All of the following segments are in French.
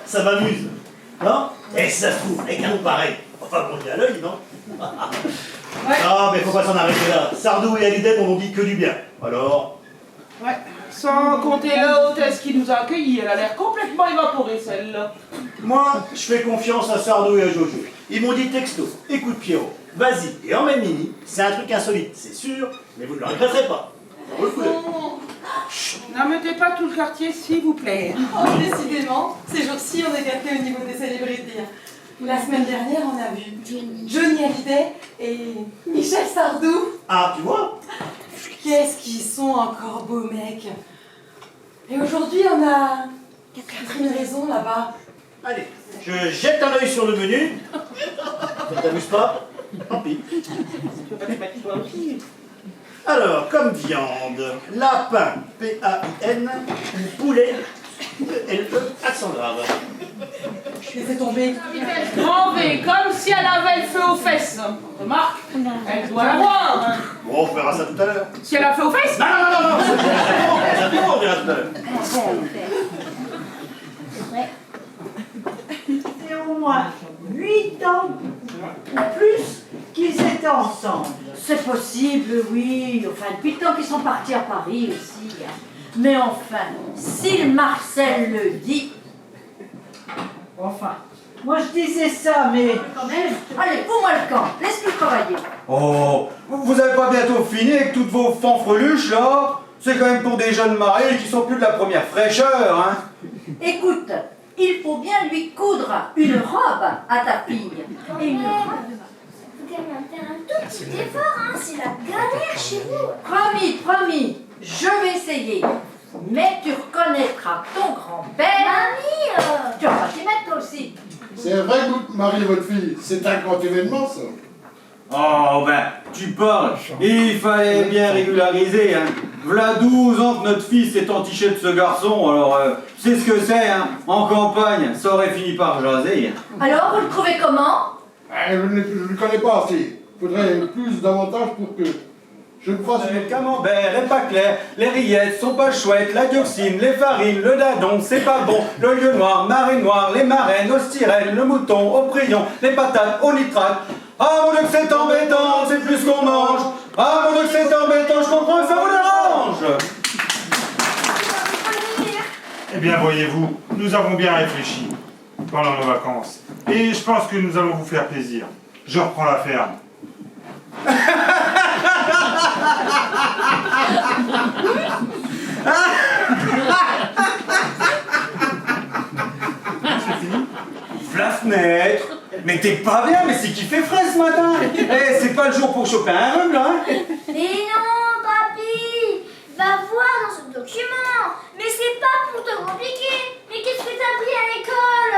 Ça m'amuse. Non? Et ça se trouve, avec un nom pareil. Enfin, bon, dit à l'œil, non? Non, mais faut pas s'en arrêter là. Sardou et Hallyday m'ont dit que du bien. Alors? Ouais, sans compter la hôtesse qui nous a accueillis, elle a l'air complètement évaporée, celle-là. Moi, je fais confiance à Sardou et à Jojo. Ils m'ont dit texto, écoute Pierrot, vas-y et emmène Mimi, c'est un truc insolite, c'est sûr, mais vous ne le regretterez pas. Ça vaut le coup d'œil. N'en pas tout le quartier, s'il vous plaît. Oh, décidément, ces jours-ci, on est gâtés au niveau des célébrités. La semaine dernière, on a vu Johnny Hallyday et Michel Sardou. Ah, tu vois? Qu'est-ce qu'ils sont encore beaux mecs. Et aujourd'hui, on a Catherine Raison là-bas. Allez, je jette un œil sur le menu. Ça t'amuse pas? Tant pis. Alors, comme viande, lapin, P-A-I-N, ou poulet, L-E, accent grave. Laissez tomber. Grand V, comme si elle avait le feu aux fesses. Remarque, elle doit l'avoir. Hein. Bon, on verra ça tout à l'heure. Si elle a le feu aux fesses? Non, c'est bon, on verra tout à l'heure. C'est au moins 8 ans ou plus qu'ils étaient ensemble. C'est possible, oui. Enfin, depuis le temps qu'ils sont partis à Paris aussi. Hein. Mais enfin, si le Marcel le dit... Enfin, moi je disais ça, mais... Quand même, allez, fous-moi le camp. Laisse-nous travailler. Oh, vous avez pas bientôt fini avec toutes vos fanfreluches, là? C'est quand même pour des jeunes mariés qui sont plus de la première fraîcheur, hein? Écoute, il faut bien lui coudre une robe à ta fille. Et une robe... Faut quand même faire un tout petit effort, hein, c'est la galère chez vous. Promis, promis, je vais essayer. Mais tu reconnaîtras ton grand-père. Mamie Tu vas pas t'y mettre toi aussi. C'est vrai que vous mariez votre fille, c'est un grand événement ça. Oh, ben, tu parles. Il fallait bien régulariser, hein. V'là 12 ans que notre fils est entiché de ce garçon, alors, c'est ce que c'est, hein. En campagne, ça aurait fini par jaser. Alors, vous le trouvez comment? Je ne le connais pas assez. Il faudrait plus d'avantages pour que je me fasse Le camembert est pas clair, les rillettes sont pas chouettes, la dioxine, les farines, le dindon, c'est pas bon, le lieu noir, marée noire, les marraines, au styrène, le mouton, au prion, les patates, au nitrate. Ah mon Dieu que c'est embêtant, c'est plus qu'on mange. Ah mon Dieu que c'est embêtant, je comprends que ça vous dérange. Eh bien, voyez-vous, nous avons bien réfléchi pendant nos vacances. Et je pense que nous allons vous faire plaisir. Je reprends la ferme. V'la fenêtre. Mais t'es pas bien, mais c'est qu'il fait frais ce matin. Eh, c'est pas le jour pour choper un rhume, là. Mais non, papy, va voir dans ce document. Mais c'est pas pour te compliquer. Mais qu'est-ce que t'as pris à l'école?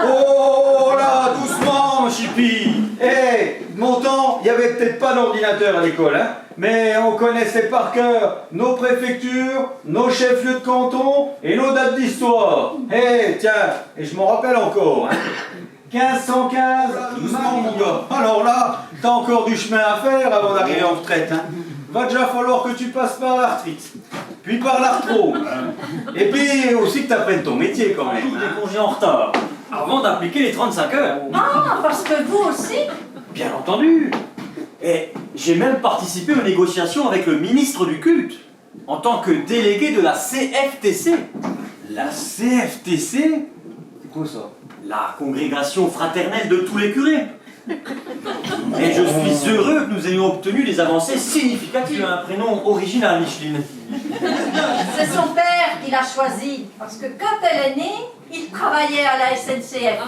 Oh là, doucement, mon chipi. Eh, de mon temps, il y avait peut-être pas d'ordinateur à l'école, hein. Mais on connaissait par cœur nos préfectures, nos chefs-lieux de canton et nos dates d'histoire. Eh, tiens, et je m'en rappelle encore, hein. 1515, doucement mon gars. Alors là, t'as encore du chemin à faire avant d'arriver en retraite, hein. Va déjà falloir que tu passes par l'arthrite, puis par l'arthrose, et puis aussi que t'apprennes ton métier quand même. Des congés en retard, avant d'appliquer les 35 heures. Ah, parce que vous aussi? Bien entendu. Et j'ai même participé aux négociations avec le ministre du culte, en tant que délégué de la CFTC. La CFTC? C'est quoi ça? La congrégation fraternelle de tous les curés. Et je suis heureux que nous ayons obtenu des avancées significatives. Un prénom original, Micheline. C'est son père qui l'a choisi, parce que quand elle est née, il travaillait à la SNCF.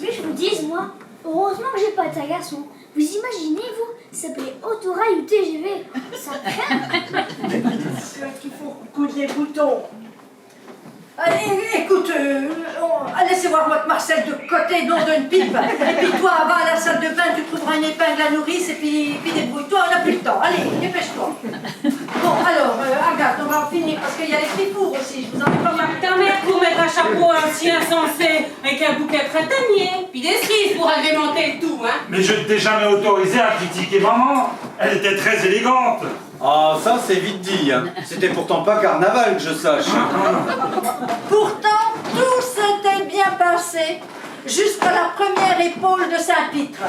Mais je vous dis, moi, heureusement que j'ai pas été un garçon. Vous imaginez, vous, ça s'appelait Autorail ou TGV. Ça craint. qu'il faut coudre les boutons. Allez, écoute, laissez voir votre Marcel de côté, nom d'une pipe. Et puis toi, va à la salle de bain, tu trouveras une épingle à nourrice et puis débrouille-toi, on n'a plus le temps. Allez, dépêche-toi. Bon, alors, Agathe, on va en finir parce qu'il y a les frifours aussi, je vous en ai pas mal. Ta mère pour mettre un chapeau ainsi insensé avec un bouquet printanier, puis des cerises pour agrémenter le tout, hein. Mais je ne t'ai jamais autorisé à critiquer maman. Elle était très élégante. Ah, ça c'est vite dit, hein. C'était pourtant pas carnaval que je sache. Pourtant, commencer jusqu'à la première épaule de Saint-Pitre.